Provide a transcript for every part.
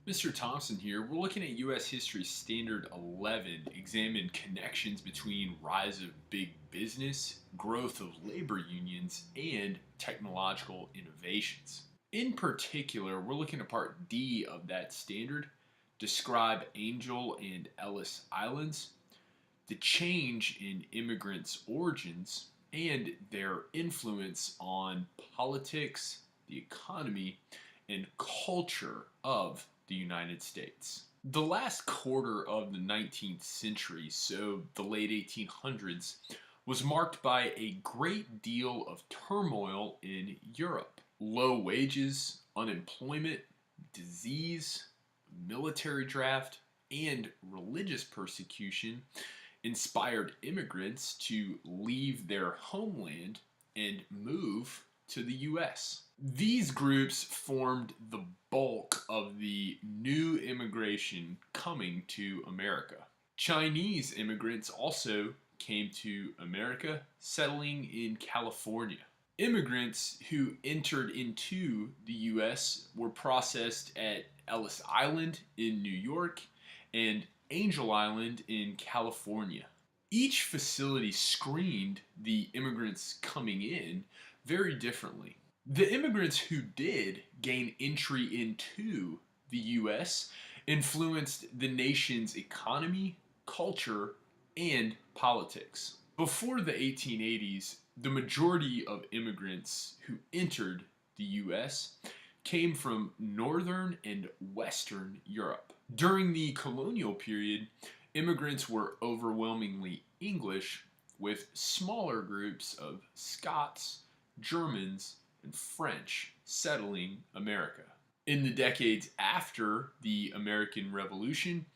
Mr. Thompson here. We're looking at U.S. History Standard 11, examine connections between rise of big business, growth of labor unions, and technological innovations. In particular, we're looking at Part D of that standard, describe Angel and Ellis Islands, the change in immigrants' origins, and their influence on politics, the economy, and culture of the United States. The last quarter of the 19th century, so the late 1800s, was marked by a great deal of turmoil in Europe. Low wages, unemployment, disease, military draft, and religious persecution inspired immigrants to leave their homeland and move to the US. These groups formed the bulk of the new immigration coming to America. Chinese immigrants also came to America, settling in California. Immigrants who entered into the US were processed at Ellis Island in New York and Angel Island in California. Each facility screened the immigrants coming in very differently. The immigrants who did gain entry into the US influenced the nation's economy, culture, and politics. Before the 1880s, the majority of immigrants who entered the US came from Northern and Western Europe. During the colonial period, immigrants were overwhelmingly English, with smaller groups of Scots, Germans, and French settling America. In the decades after the American Revolution,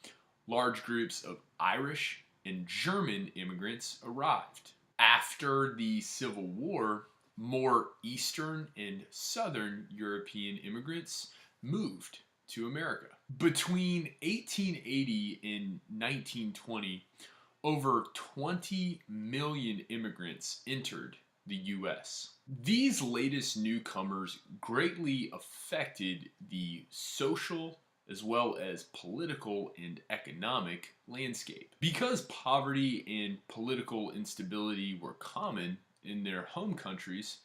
large groups of Irish and German immigrants arrived. After the Civil War, more Eastern and Southern European immigrants moved to America. Between 1880 and 1920, over 20 million immigrants entered the US. These latest newcomers greatly affected the social as well as political and economic landscape. Because poverty and political instability were common in their home countries,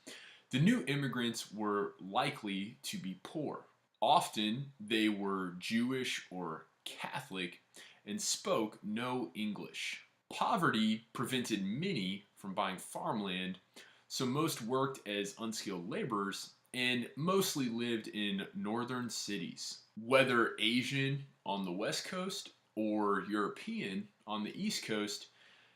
the new immigrants were likely to be poor. Often they were Jewish or Catholic and spoke no English. Poverty prevented many from buying farmland, so most worked as unskilled laborers and mostly lived in northern cities. Whether Asian on the West Coast or European on the East Coast,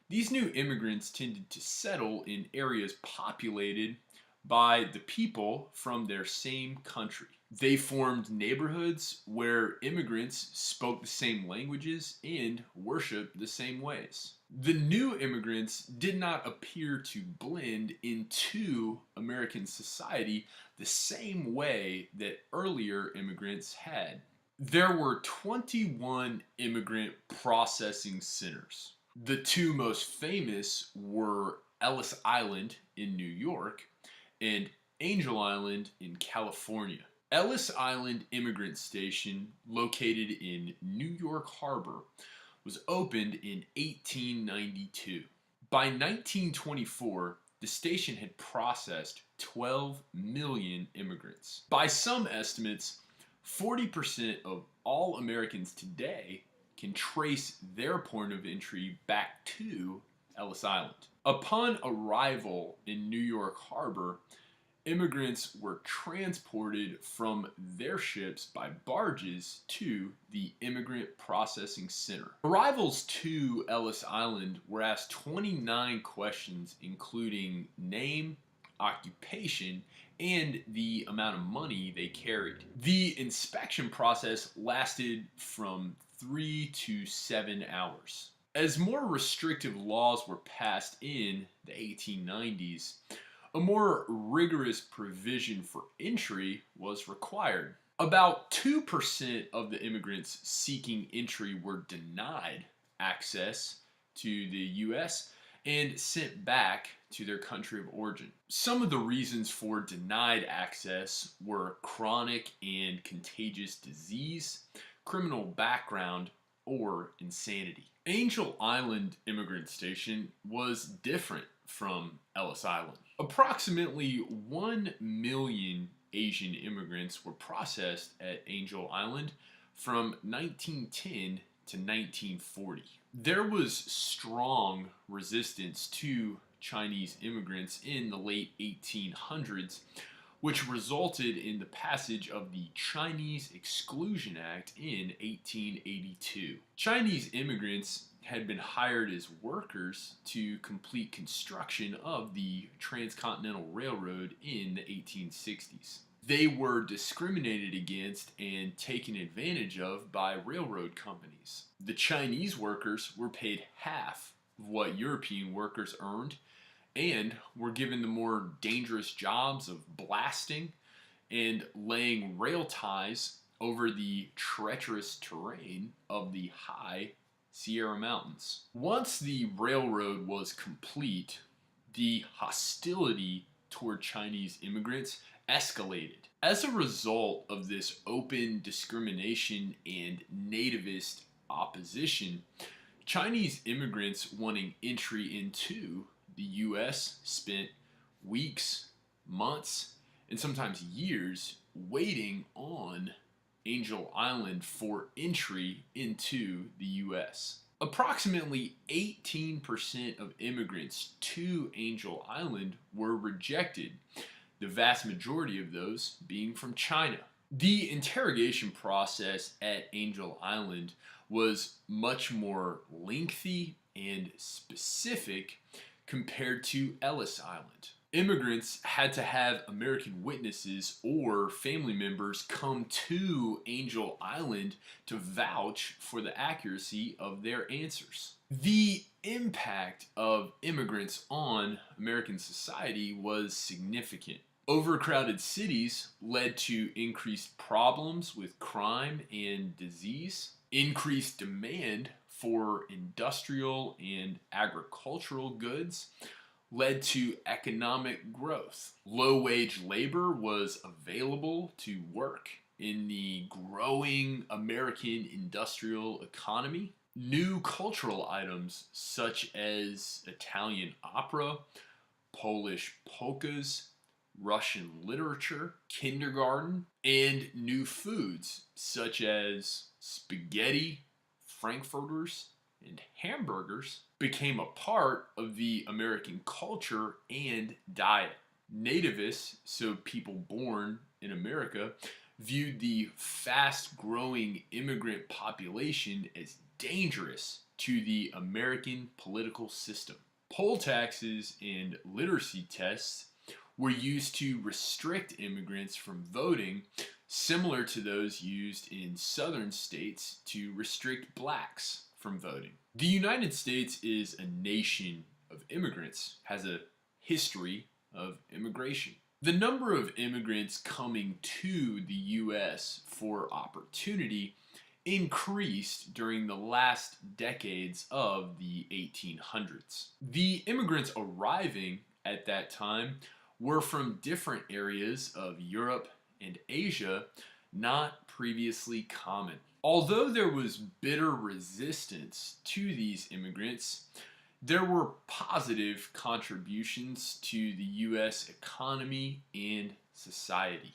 these new immigrants tended to settle in areas populated by the people from their same country. They formed neighborhoods where immigrants spoke the same languages and worshiped the same ways. The new immigrants did not appear to blend into American society the same way that earlier immigrants had. There were 21 immigrant processing centers. The two most famous were Ellis Island in New York and Angel Island in California. Ellis Island Immigrant Station, located in New York Harbor, was opened in 1892. By 1924, the station had processed 12 million immigrants. By some estimates, 40% of all Americans today can trace their point of entry back to Ellis Island. Upon arrival in New York Harbor, immigrants were transported from their ships by barges to the Immigrant Processing Center. Arrivals to Ellis Island were asked 29 questions, including name, occupation, and the amount of money they carried. The inspection process lasted from 3 to 7 hours. As more restrictive laws were passed in the 1890s, a more rigorous provision for entry was required. About 2% of the immigrants seeking entry were denied access to the US and sent back to their country of origin. Some of the reasons for denied access were chronic and contagious disease, criminal background, or insanity. Angel Island Immigrant Station was different from Ellis Island. Approximately 1 million Asian immigrants were processed at Angel Island from 1910 to 1940. There was strong resistance to Chinese immigrants in the late 1800s, which resulted in the passage of the Chinese Exclusion Act in 1882. Chinese immigrants had been hired as workers to complete construction of the Transcontinental Railroad in the 1860s. They were discriminated against and taken advantage of by railroad companies. The Chinese workers were paid half of what European workers earned and were given the more dangerous jobs of blasting and laying rail ties over the treacherous terrain of the high Sierra Mountains. Once the railroad was complete, the hostility toward Chinese immigrants escalated. As a result of this open discrimination and nativist opposition, Chinese immigrants wanting entry into the U.S. spent weeks, months, and sometimes years waiting on Angel Island for entry into the U.S. Approximately 18% of immigrants to Angel Island were rejected, the vast majority of those being from China. The interrogation process at Angel Island was much more lengthy and specific compared to Ellis Island. Immigrants had to have American witnesses or family members come to Angel Island to vouch for the accuracy of their answers. The impact of immigrants on American society was significant. Overcrowded cities led to increased problems with crime and disease, increased demand for industrial and agricultural goods, led to economic growth. Low-wage labor was available to work in the growing American industrial economy. New cultural items such as Italian opera, Polish polkas, Russian literature, kindergarten, and new foods such as spaghetti, frankfurters, and hamburgers became a part of the American culture and diet. Nativists, so people born in America, viewed the fast-growing immigrant population as dangerous to the American political system. Poll taxes and literacy tests were used to restrict immigrants from voting, similar to those used in southern states to restrict blacks from voting. The United States is a nation of immigrants, has a history of immigration. The number of immigrants coming to the U.S. for opportunity increased during the last decades of the 1800s. The immigrants arriving at that time were from different areas of Europe and Asia, not previously common. Although there was bitter resistance to these immigrants, there were positive contributions to the U.S. economy and society.